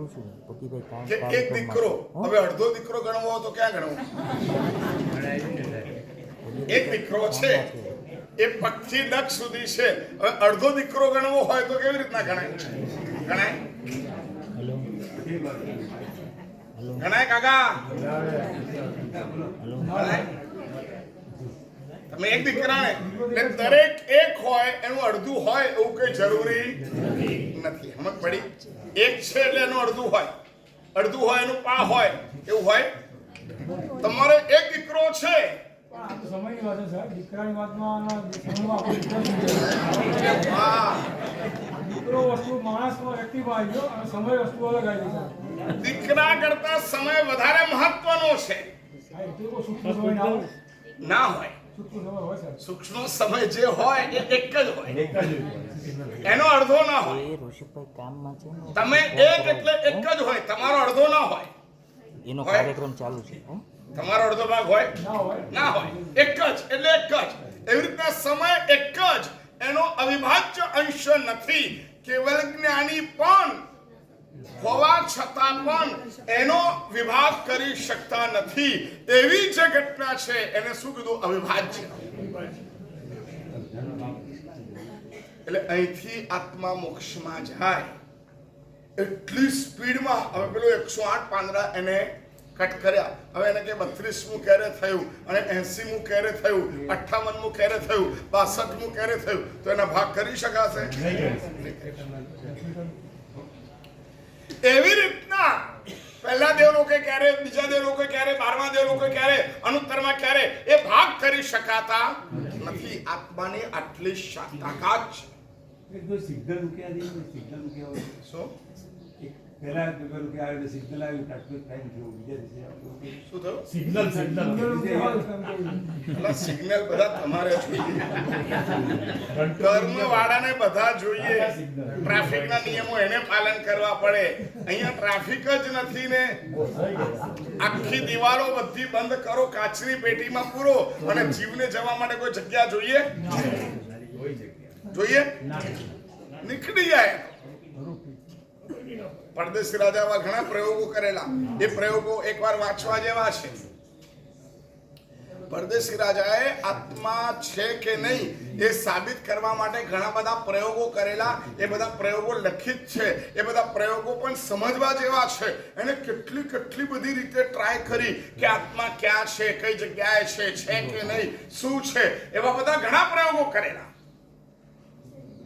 કે એક દીકરો, હવે અડધો દીકરો ગણવો હોય તો ક્યાં ગણવો? એક દીકરો છે એ પગથી ડગ સુધી છે. હવે અડધો દીકરો ગણવો હોય તો કેવી રીતના ગણાય? ગણાય કાકા? ગણાય? તમે એક દીકરાને દરેક એક હોય એનું અડધું હોય એવું કઈ જરૂરી નથી. સમજ પડી? એક છે એટલે એનું અડધું હોય, અડધું હોય એનું પા હોય, એવું હોય. તમારે એક દીકરો છે, સમયની વાત છે સાહેબ. દીકરાની વાતમાં દીકરો વસ્તુ માણસનો એક્ટિવ આવી ગયો અને સમય વસ્તુ અલગ આવી ગઈ. દીકરા કરતા સમય વધારે મહત્વનો છે. ના હોય. સૂક્ષ્મ સમય જે હોય એ એક જ હોય, એનો અડધો ના હોય. તમે એક એટલે એક જ હોય, તમારો અડધો ના હોય. એનો કાર્યક્રમ ચાલુ છે. તમારો અડધો ભાગ હોય ના હોય. ના હોય, એક જ એટલે એક જ. એવી રીતના સમય એક જ, એનો અવિભાજ્ય અંશ નથી. કેવલ જ્ઞાની પણ હોવા છતાં પણ એનો વિભાગ કરી શકતા નથી. એવી જે ઘટના છે એને શું કીધું? અવિભાજ્ય. એટલે અહીંથી આત્મા મોક્ષમાં જાય એટલી સ્પીડમાં. હવે પેલું 108 પાંદડા એને કટ કર્યા. હવે એને કે 32મું ક્યારે થયું અને 80મું ક્યારે થયું, 58મું ક્યારે થયું, 62મું ક્યારે થયું, તો એના ભાગ કરી શકાશે? એવી રીતના પહેલા દેવ લોકો ક્યારે, બીજા દેવ લોકો ક્યારે, 12મા દેવ લોકો ક્યારે, અનુત્તરમાં ક્યારે, એ ભાગ કરી શકાતા નથી. આત્માની આટલી તાકાત છે. સિગ્નલ મૂક્યા દે, સિગ્નલ મૂક્યા હોય. શું પહેલા પેલું કે આવે સિગ્નલ આવ્યું, ટાટલું ટાઈમ થયો, બીજા દિવસે શું થયું? સિગ્નલ પેલા સિગ્નલ બધા તમારે જોઈએ, કર્મ વાળાને બધા જોઈએ, ટ્રાફિકના નિયમો એને પાલન કરવા પડે. અહીંયા ટ્રાફિક જ નથી ને આખી દિવાલો બધી બંધ કરો, કાચની પેટીમાં પૂરો, અને જીવને જવા માટે કોઈ જગ્યા જોઈએ? જોઈએ? નીકળી જાય. પરદેશી રાજાવા ઘણા પ્રયોગો કરેલા. એ પ્રયોગો એકવાર વાંચવા જેવા છે. પરદેશી રાજાએ આત્મા છે કે નહીં એ સાબિત કરવા માટે ઘણા બધા પ્રયોગો કરેલા. એ બધા પ્રયોગો લખિત છે. એ બધા પ્રયોગો પણ સમજવા જેવા છે. એને કેટલી બધી રીતે ટ્રાય કરી કે આત્મા ક્યાં છે, કઈ જગ્યાએ છે કે નહીં, શું છે, એવા બધા ઘણા પ્રયોગો કરેલા.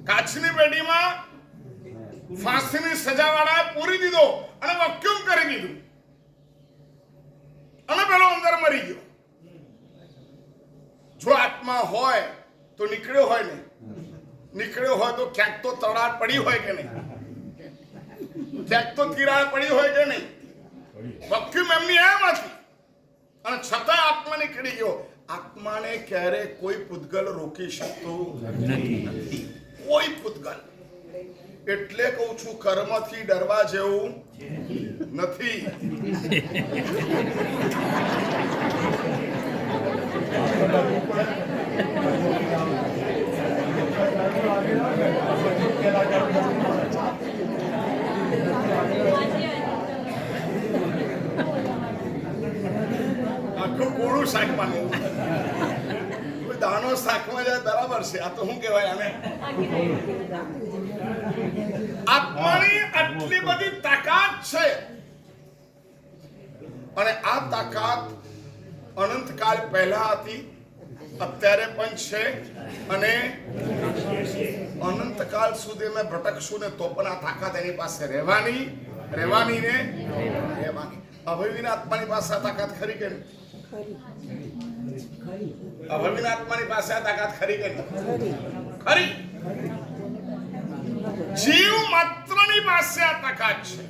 કાચની પેટીમાં ફાંસીની સજા વાળાએ પૂરી દીધો અને વેક્યુમ કરી દીધું, અને પેલો અંદર મરી ગયો. જો આત્મા હોય તો નીકળ્યો હોય ને, નીકળ્યો હોય તો ક્યાંક તો તડાડ પડી હોય કે નહીં, ક્યાંક તો તિરાડ પડી હોય કે નહીં. વેક્યુમ એમની એમ હતી, અને છતાં આત્મા નીકળી ગયો. આત્માને ક્યારે કોઈ પૂતગલ રોકી શકતું નથી. કોઈ પૂતગલ. એટલે કહું છું, કર્મથી ડરવા જેવું નથી. આખું કોળું શાકમાં દાનો શાકમાં જાય બરાબર છે. આ તો શું કહેવાય આને? આત્માની આટલી બધી તાકાત છે, અને આ તાકાત અનંતકાળ પહેલા હતી, અત્યારે પણ છે, અને અનંતકાળ સુધી અમે ભટકશું ને તો પણ આ તાકાત એની પાસે રહેવાની ને રહેવાની. અભયવીના આત્માની પાસે આ તાકાત ખરી કે નહીં? અભયવીના આત્માની પાસે આ તાકાત ખરી કે નહીં? ખરી. જીવ માત્રની પાસે આ તાકાત છે.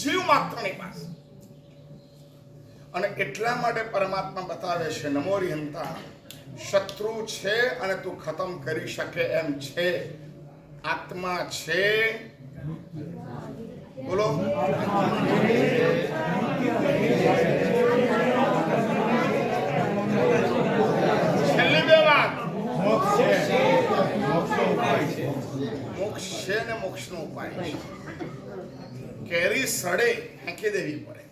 જીવ માત્રની પાસે. અને એટલા માટે પરમાત્મા બતાવે છે, નમોરી હંતા, શત્રુ છે અને તું ખતમ કરી શકે એમ છે. આત્મા છે. બોલો. છેલ્લી બે વાત. મોક્ષ છે ને મોક્ષનો ઉપાય છે. કેરી સડે ફેંકી દેવી પડે,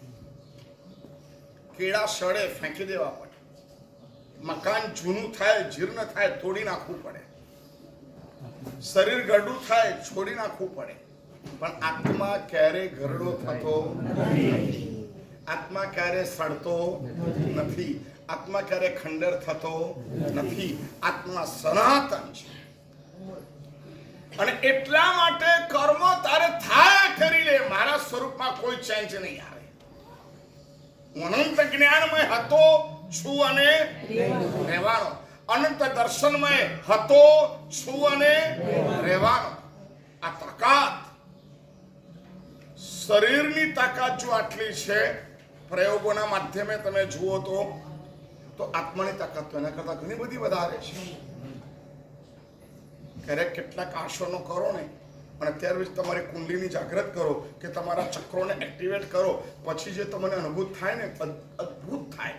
કેળા સડે ફેંકી દેવા પડે, મકાન જૂનું થાય, જીર્ણ થાય, તોડી નાખવું પડે, શરીર ગરડું થાય, છોડી નાખવું પડે. પણ આત્મા ક્યારે ગરડો થતો નથી. આત્મા ક્યારે સડતો નથી. આત્મા ક્યારે ખંડર થતો નથી. આત્મા સનાતન છે. અને એટલા માટે કર્મ તારે થાય કરી લે. મારા સ્વરૂપમાં કોઈ ચેન્જ નહીં આવે. અનંત જ્ઞાનમય હતો, છું અને રહેવાનો. અનંત દર્શનમય હતો, છું અને રહેવાનો. આ તાકાત, શરીરની તાકાત જો આટલી છે, પ્રયોગોના માધ્યમે તમે જુઓ તો આત્માની તાકાત તો એના કરતા ઘણી બધી વધારે છે. ક્યારેક કેટલાક આસનો કરો ને અને ત્યાર પછી તમારી કુંડલીની જાગૃત કરો કે તમારા ચક્રોને એક્ટિવેટ કરો. પછી જે તમને અનુભૂત થાય ને અદ્ભુત થાય.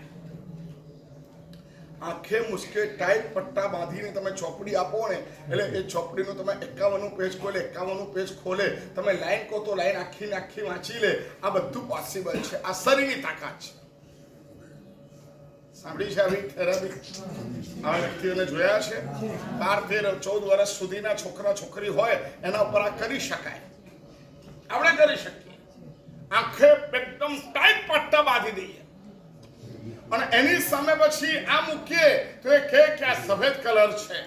આંખે મુસ્કે ટાઈટ પટ્ટા બાંધીને તમે ચોપડી આપો ને એટલે એ ચોપડીનું તમે 51નું પેજ ખોલે, 51નું પેજ ખોલે, તમે લાઈન કહો તો લાઈન આખી ને આખી વાંચી લે. આ બધું પોસિબલ છે. આ શરીરની તાકાત છે. સાંભળી છે આવી થેરાપી? આવા વ્યક્તિઓને જોયા છે? 12, 13, 14 વર્ષ સુધીના છોકરા છોકરી હોય એના ઉપર આ કરી શકાય. આપણે કરી શકીએ. આંખે એકદમ ટાઈટ પટ્ટા બાંધી દઈએ અને એની સામે પછી આ મૂકીએ તો એ કહે કે આ સફેદ કલર છે.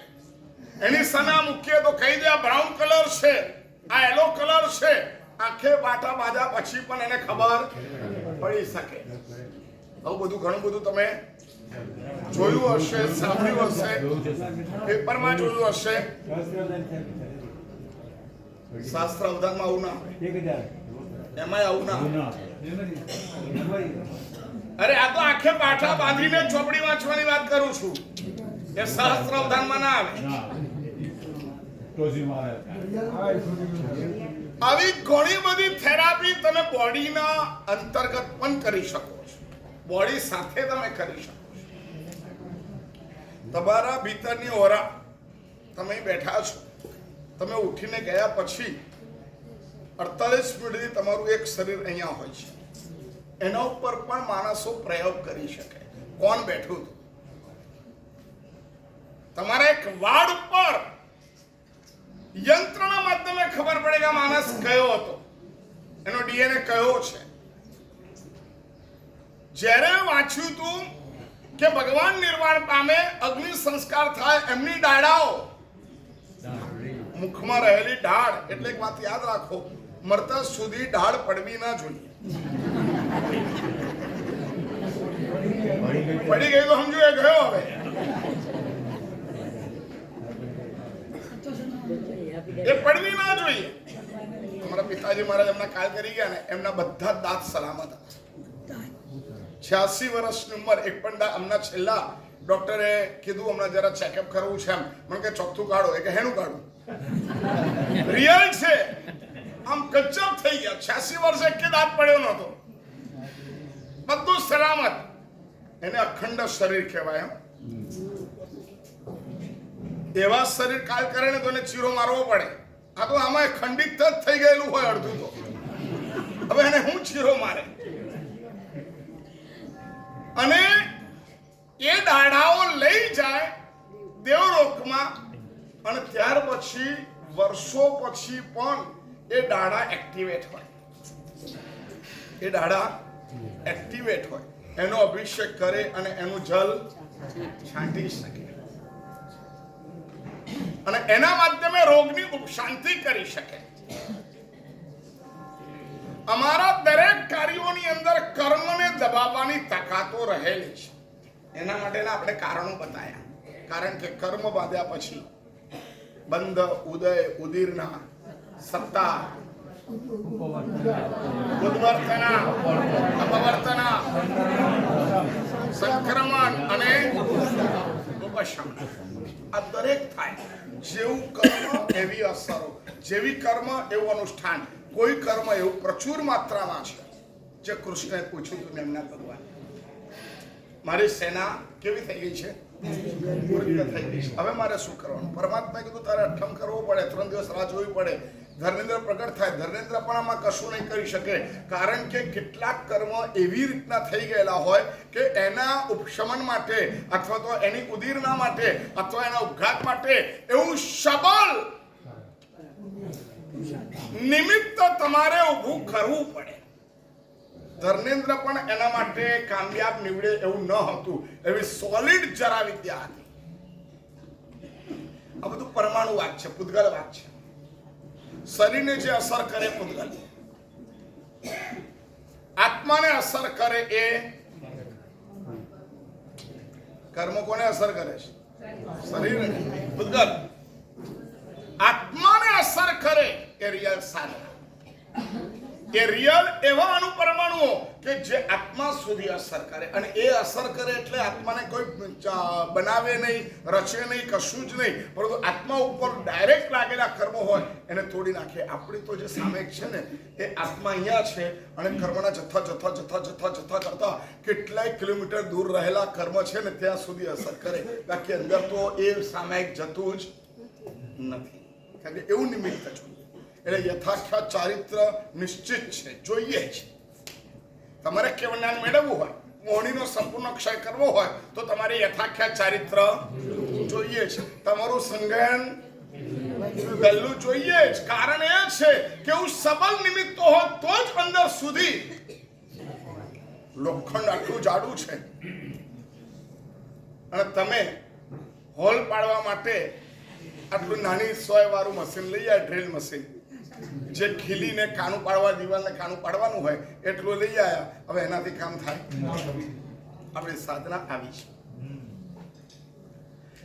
એની સામે આ મૂકીએ તો કહી દે આ બ્રાઉન કલર છે, આ યલો કલર છે. આંખે બાટા બાંધ્યા પછી પણ એને ખબર પડી શકે. આવું બધું ઘણું બધું તમે જોયું હશે, સાંભળ્યું હશે, પેપરમાં જોયું હશે. શાસ્ત્ર અવધાનમાં આવું ના હોય, એમાંય આવું ના હોય. અરે આ તો આંખે પાઠા બાંધીને ચોપડી વાંચવાની વાત કરું છું. એ શાસ્ત્ર અવધાનમાં ના આવે. આવી ઘણી બધી થેરાપી તમે બોડીના અંતર્ગત પણ કરી શકો છો. બોડી સાથે તમે કરી શકો છો. તમારા ભીતરની ઓરા, તમે બેઠા છો, તમે ઉઠીને ગયા પછી 48 મિનિટથી તમારું એક શરીર અહીંયા હોય છે. એના ઉપર પણ માણસો પ્રયોગ કરી શકે. કોણ બેઠું હતું? તમારા એક વાડ ઉપર યંત્રના માધ્યમે ખબર પડે કે માણસ કયો હતો, એનો ડીએનએ કયો છે. જ્યારે વાંચ્યું હતું કે ભગવાન નિર્વાણ પામે, અગ્નિ સંસ્કાર થાય, એમની ડાળાઓ મુખમાં રહેલી ઢાળ, એટલે એક વાત યાદ રાખો, મરતા સુધી ઢાળ પડવી ના જોઈએ. પડી ગઈ તો સમજો એ ગયો. હવે એ પડવી ના જોઈએ. અમારા પિતાજી મહારાજ એમના કાળ કરી ગયા ને, એમના બધા દાંત સલામત હતા. 86 વર્ષની ઉંમર. એક પણ હમણાં છેલ્લા ડોક્ટરે કીધું હમણાં જરા ચેકઅપ કરવું છે. એમ મને કે ચોખ્ઠું કાઢો. એ કે હેનું કાઢું? રિયલ છે. આમ કચ્ચપ થઈ ગયા. 86 વર્ષે એક દાંત પડ્યો નહોતો. બધું સલામત. એને અખંડ શરીર કહેવાય. એવા શરીર કાલ કરે ને તો એને ચીરો મારવો પડે. આ તો આમાં ખંડિત જ થઈ ગયેલું હોય અડધું તો. હવે એને હું ચીરો મારે? અને એ દાડાઓ લઈ જાય દેવલોકમાં, અને ત્યાર પછી વર્ષો પછી પણ એ દાડા એક્ટિવેટ હોય. એ દાડા એક્ટિવેટ હોય. એનો અભિષેક કરે અને એનું જલ છાંટી શકે અને એના માધ્યમે રોગની ઉપશાંતિ કરી શકે. અમારા દરેક કાર્યોની અંદર કર્મને દબાવવાની તાકાતો રહેલી છે. એના માટેના આપણે કારણો બતાવ્યા. કારણ કે કર્મ બાંધ્યા પછી બંધ, ઉદય, ઉદીરના, સત્તા, ઉદ્વર્તના, અપવર્તના, સંક્રમણ અને ઉપશમન, આ દરેક થાય. જેવું કર્મ એવી અસરો, જેવી કર્મ એવું અનુષ્ઠાન. કોઈ કર્મ એવું પ્રચુર માત્રામાં છે જે કૃષ્ણએ પૂછ્યું હતું એમના ભગવાન, મારી સેના કેવી થઈ ગઈ છે? પૂરી થઈ ગઈ છે. હવે મારે શું કરવાનું? પરમાત્માએ કીધું તારે અઠમ કરવો પડે, 3 દિવસ રાહ જોવી પડે. ધર્મેન્દ્ર પ્રગટ થાય. ધર્મેન્દ્ર પણ આમાં કશું નહીં કરી શકે. કારણ કે કેટલાક કર્મ એવી રીતના થઈ ગયેલા હોય કે એના ઉપશમન માટે અથવા તો એની ઉદીરના માટે અથવા એના ઉદ્ઘાત માટે એવું સબળ નિમિત્ત તમારે ઊભું કરવું પડે. ધર્મેન્દ્ર પણ એના માટે કામયાબ નીવડે એવું ન હતું. એવી સોલિડ જરા વિદ્યા હતી. આ બધું પરમાણુ વાત છે, પૂતગલ વાત છે. શરીરને જે અસર કરે પૂતગલ, આત્માને અસર કરે એ કર્મ કોને અસર કરે છે? શરીરને. પૂતગલ આત્માને અસર કરે એ રિયલ સાધના. એ રિયલ એવા અણુપરમાણુઓ કે જે આત્મા સુધી અસર કરે, અને એ અસર કરે એટલે આત્માને કોઈ બનાવે નહીં, રચે નહીં, કશું જ નહીં, પરંતુ આત્મા ઉપર ડાયરેક્ટ લાગેલા કર્મો હોય એને તોડી નાખે. આપણી તો જે સામેક છે ને એ આત્મા અહીંયા છે, અને કર્મના જથ્થા કરતા કેટલાય કિલોમીટર દૂર રહેલા કર્મ છે ને ત્યાં સુધી અસર કરે. બાકી અંદર તો એ સામેક જતું જ નથી, કારણ કે એવું નિમિત્ત છે. એટલે યથાખ્યાત ચારિત્ર નિશ્ચિત છે, જોઈએ છે. તમારે કેવળ જ્ઞાન મેળવવું હોય, મોહણીનો સંપૂર્ણ ક્ષય કરવો હોય તો તમારે યથાખ્યાત ચારિત્ર જોઈએ છે. તમારું સંજ્ઞાન પહેલું જોઈએ જ. કારણ એ છે કે એવું સબળ નિમિત્તો હોય તો જ અંદર સુધી લોખંડ આટલું જાડું છે, અને તમે હોલ પાડવા માટે આટલું નાની 100 વાળું મશીન લઈ જાય, ડ્રિલ મશીન, જે ખીલીને કાણું પાડવા, દિવાલને કાણું પાડવાનું હોય એટલું લઈ આવ્યા. હવે એનાથી કામ થાય? આપણી સાધના આવી છે.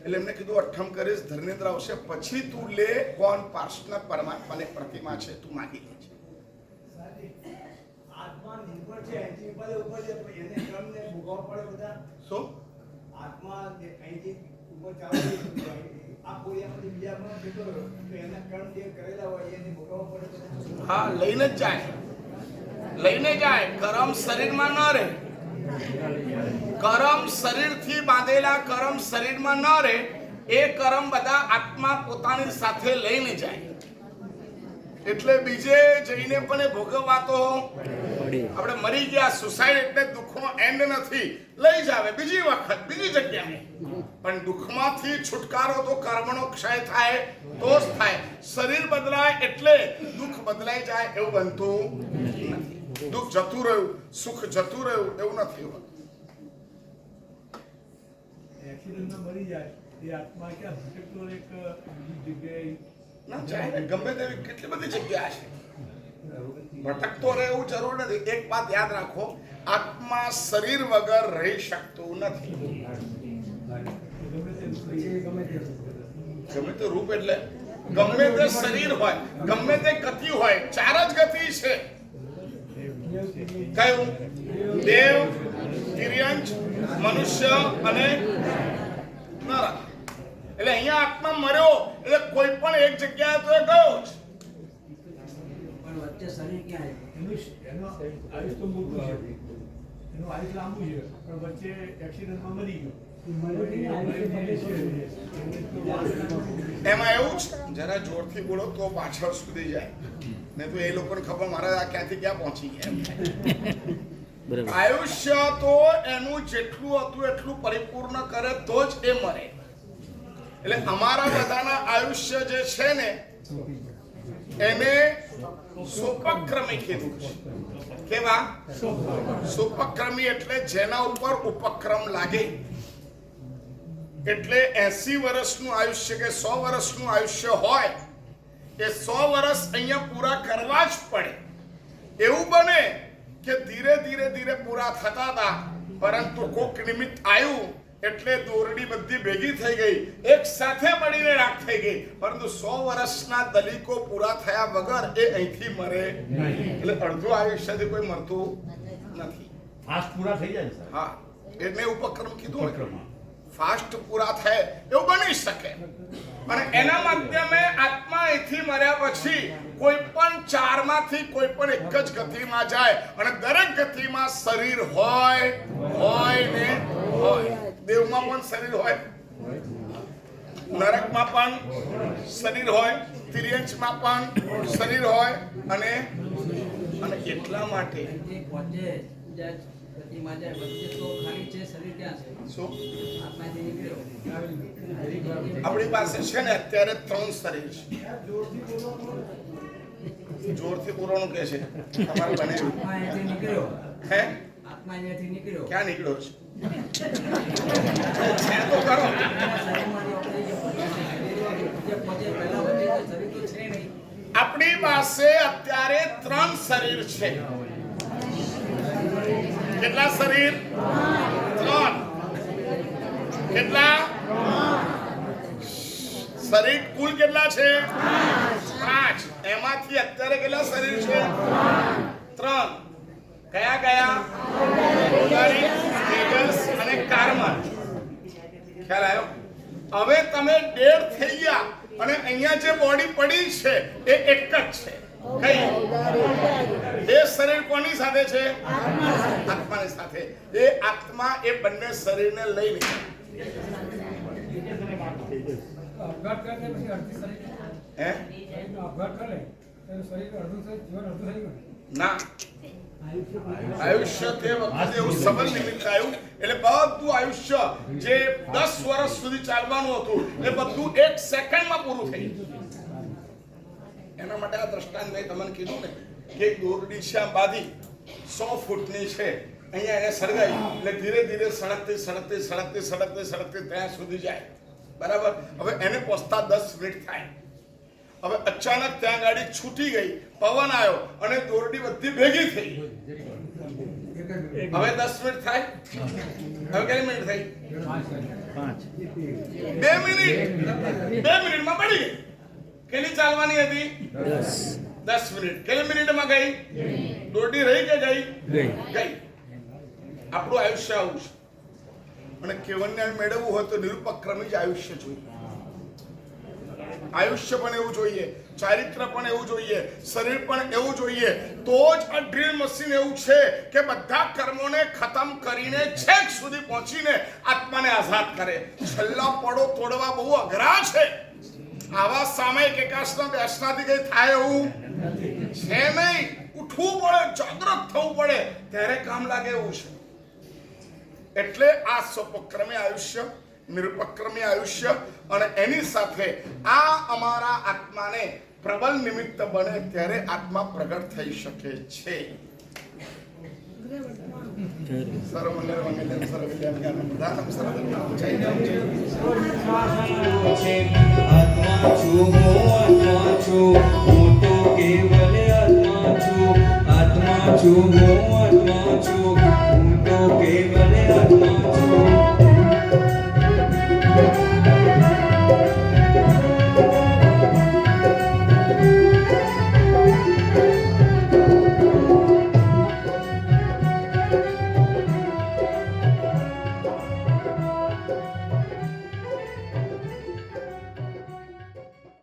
એટલે એમને કીધું અઠ્ઠમ કરીશ, ધર્મેન્દ્ર આવશે પછી તું લે. કોણ? પાર્શના પરમાત્માની પ્રતિમા છે, તું માગી લે છે. આત્મા નિર્ભર છે, અહીંથી ઉપર છે, પણ એને ક્રમને ભોગવવા પડે બધા. શું? આત્મા અહીંથી ઉપર ચાલે આ કોરિયામાંથી બીજામાં જતો રહ્યો તો એના કર્મ જે કરેલા હોય એને ભોગવવા પડે બધા. હા, લઈને જ જાય, લઈને જાય. કર્મ શરીરમાં ન રહે, કર્મ શરીરથી બાંધેલા કર્મ શરીરમાં ન રહે. એ કર્મ બધા આત્મા પોતાની સાથે લઈને જાય. એટલે બીજે જઈને પણ એ ભોગવવા તો આપણે મરી ગયા. સુસાઇડ એટલે દુઃખનો એન્ડ નથી, લઈ જાવે બીજી વખત બીજી જગ્યાએ. પણ દુઃખમાંથી છુટકારો તો કર્મનો ક્ષય થાય તો જ થાય. શરીર બદલાય એટલે દુઃખ બદલાઈ જાય એવું બનતું નથી. દુઃખ જતું રહ્યું, સુખ જતું રહ્યું એવું નથી હોતું. એક્સિડન્ટમાં મરી જાય એ આત્મા ક્યાં ભટકતો એક બીજી જગ્યાએ ના જાય ને, ગમે તેવી કેટલી બધી જગ્યા છે, ભટકતો રહે એવું જરૂર નથી. એક વાત યાદ રાખો, આત્મા શરીર વગર રહી શકતું નથી. ગમે તે રૂપ એટલે ગમે તે શરીર હોય, ગમે તે ગતિ હોય, 4 જ ગતિ છે. કયું? દેવ, તિર્યંચ, મનુષ્ય અને નર. એટલે અહીંયા આત્મા મર્યો એટલે કોઈ પણ એક જગ્યાએ તો એ ગયો જ. એનું આયુષ તો મોટું છે, એનું આયુષ લાંબુ છે, પણ વચ્ચે એક્સિડન્ટમાં મરી ગયો. એમાં એવું જ, જરા જોરથી બોલો તો પાછળ સુધી જાય, ને તો એ લોકોને ખબર મારા આ ક્યાંથી ક્યાં પહોંચી ગયા. આયુષ્ય તો એનું જેટલું હતું એટલું પરિપૂર્ણ કરે તો જ એ મરે. એટલે અમારા બધાના આયુષ્ય જે છે ને એને સોપક્રમી કીધું છે. કેવા? સોપક્રમી એટલે જેના ઉપર ઉપક્રમ લાગે. એટલે 80 વર્ષનું આયુષ્ય કે 100 વર્ષનું આયુષ્ય હોય એ 100 વર્ષ અહીંયા પૂરા કરવા જ પડે. એવું બને કે ધીરે ધીરે પૂરા થતા હતા, પરંતુ કોક નિમિત્ત આવ્યું એટલે દોરડી બધી ભેગી થઈ ગઈ, એક સાથે મળીને રાખ થઈ ગઈ. પરંતુ 100 વર્ષના દલિકો પૂરા થયા વગર એ અહીંથી મરે. એટલે અડધું આયુષ્યથી કોઈ મરતું નથી. ફાસ્ટ પૂરા થઈ જાય સર. હા, એટલે ઉપક્રમ કીધું. ફાસ્ટ પૂરા થાય એવું બની શકે. અને એના માધ્યમે આત્મા અહીંથી મર્યા પછી કોઈ પણ 4 માંથી કોઈ પણ એક જ ગતિમાં જાય, અને દરેક ગતિમાં શરીર હોય ને હોય. દેવમાં પણ શરીર હોય, નરકમાં પણ શરીર હોય, તિર્યંચમાં પણ શરીર હોય. અને એટલા માટે આપણી પાસે છે ને અત્યારે 3 શરીર છે. જોરથી બોલવાનું કે છે તમારે બને હે? ક્યાં નીકળ્યો છે? તો કરો. આપણી પાસે અત્યારે 3 શરીર છે. કેટલા શરીર? 3. કેટલા શરીર કુલ કેટલા છે? 5. એમાંથી અત્યારે કેટલા શરીર છે? ત્રણ કયા કયા ઓગારિક, તેજસ અને કાર્બન. ખ્યાલ આવ્યો? હવે તમે ડેડ થઈ ગયા અને અહીંયા જે બોડી પડી છે એ એક જ છે. કઈ? એ શરીર કોની સાથે છે? આત્માની સાથે. એ આત્મા એ બંને શરીરને લઈ અપઘાત કરે પછી અડધી શરીર હે અપઘાત કરે તો શરીર અડધું થઈ જીવન અડધું થઈ ગયું. ના, આયુષ્ય તે વખતે એવું સંબંધ નિમિત્ત આવ્યું એટલે બધું આયુષ્ય જે 10 વર્ષ સુધી ચાલવાનું હતું એ બધું 1 સેકન્ડમાં પૂરું થઈ ગયું. એના માટે આ દ્રષ્ટાંત મેં તમને કીધું ને કે એક દોરડી છે આમ બાંધી 100 ફૂટની છે, અહીંયા એને સળગાઈ એટલે ધીરે ધીરે સળગતી ત્યાં સુધી જાય. બરાબર? હવે એને પહોંચતા 10 મિનિટ થાય. હવે અચાનક ત્યાં ગાડી છૂટી ગઈ, પવન આવ્યો અને દોરડી બધી ભેગી થઈ. હવે 10 મિનિટ થાય. હવે કેટલી મિનિટ થઈ? 2 મિનિટ. 2 મિનિટમાં પડી ગઈ. કેટલી ચાલવાની હતી? 10 મિનિટ. કેટલી મિનિટમાં ગઈ? દોરડી રહી કે ગઈ? ગઈ. આપણું આયુષ્ય આવું છે. અને કેવળને મેળવવું હોય તો નિરુપક્રમી જ આયુષ્ય જોઈએ. આયુષ્ય પણ એવું જોઈએ, ચારિત્ર પણ એવું જોઈએ, શરીર પણ એવું જોઈએ. તો જ આ ડ્રીલ મશીન એવું છે કે બધા કર્મોને ખતમ કરીને છેક સુધી પહોંચીને આત્માને આઝાદ કરે. છેલ્લા પડો તોડવા બહુ અઘરા છે. આવા સામયિક એકાશના બેસનાથી કઈ થાય એવું છે નહીં. ઉઠવું પડે, જાગૃત થવું પડે, ત્યારે કામ લાગે એવું છે. એટલે આ સ્વપક્રમી આયુષ્ય, નિરુપક્રમી આયુષ્ય અને એની સાથે આ અમારા આત્માને પ્રબલ નિમિત્ત બને ત્યારે આત્મા પ્રગટ થઈ શકે છે. સર્વમંગલમ સર્વવિદ્યામ જ્ઞાનમ પ્રદાનમ સર્વધર્માણામ જય જય જય. આત્મા છું હું તો કેવલ આત્મા છું. આત્મા છું હું આત્મા છું